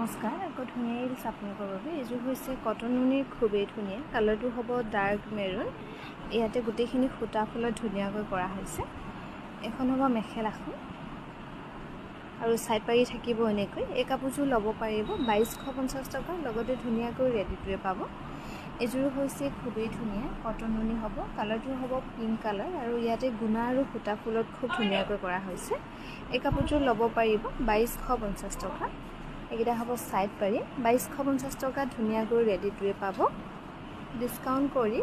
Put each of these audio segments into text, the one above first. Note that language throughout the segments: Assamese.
নমস্কাৰ আকৌ ধুনীয়া ৰিলছ আপোনালোকৰ বাবে এইযোৰ হৈছে কটন নুনিৰ খুবেই ধুনীয়া কালাৰটো হ'ব ডাৰ্ক মেৰুন ইয়াতে গোটেইখিনি সূতা ফুলত ধুনীয়াকৈ কৰা হৈছে এখন হ'ব মেখেলাখন আৰু সাইড পাৰি থাকিব এনেকৈ এই কাপোৰযোৰ ল'ব পাৰিব 2250 টকা লগতে ধুনীয়াকৈ ৰেডিটোৱে পাব এইযোৰ হৈছে খুবেই ধুনীয়া কটন নুনি হ'ব কালাৰটো হ'ব পিংক কালাৰ আৰু ইয়াতে গুণা আৰু সূতা ফুলত খুব ধুনীয়াকৈ কৰা হৈছে এই কাপোৰযোৰ ল'ব পাৰিব 2250 টকা এগিটা হ'ব সাইড পাৰি 2250 টকা ধুনীয়াকৈ ৰেডিটোৱে পাব ডিসকাউন্ট কৰি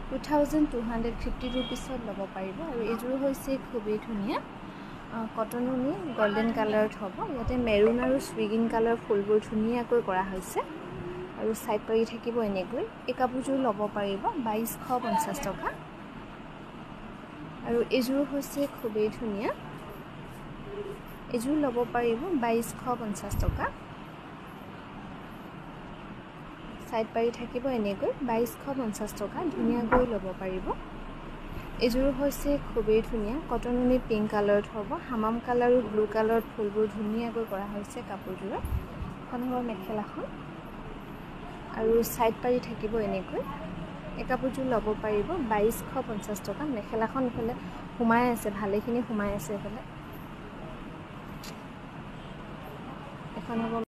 2250 रुपीसত ল'ব পাৰিব আৰু এইযোৰ হৈছে খুবেই ধুনীয়া কটন নুনি গোল্ডেন কালাৰত হ'ব ইয়াতে মেৰুন আৰু সুইগিন কালাৰ ফুলবোৰ ধুনীয়াকৈ কৰা হৈছে আৰু সাইড পাৰি থাকিব এনেকৈ এই কাপোৰযোৰ ল'ব পাৰিব 2250 টকা আৰু এইযোৰ হৈছে খুবেই ধুনীয়া এইযোৰ ল'ব পাৰিব 2250 টকা সাইড পাৰি থাকিব এনেকৈ 2250 টকা ধুনীয়াকৈ ল'ব পাৰিব এইযোৰ হৈছে খুবেই ধুনীয়া কটন নুনি পিংক কালাৰত হ'ব হামাম কালাৰ আৰু ব্লু কালাৰত ফুলবোৰ ধুনীয়াকৈ কৰা হৈছে কাপোৰযোৰত এখন হ'ব মেখেলাখন আৰু সাইড পাৰি থাকিব এনেকৈ এই কাপোৰযোৰ ল'ব পাৰিব 2250 টকা মেখেলাখন ইফালে সোমাই আছে ভালেখিনি সোমাই আছে ইফালে এখন হ'ব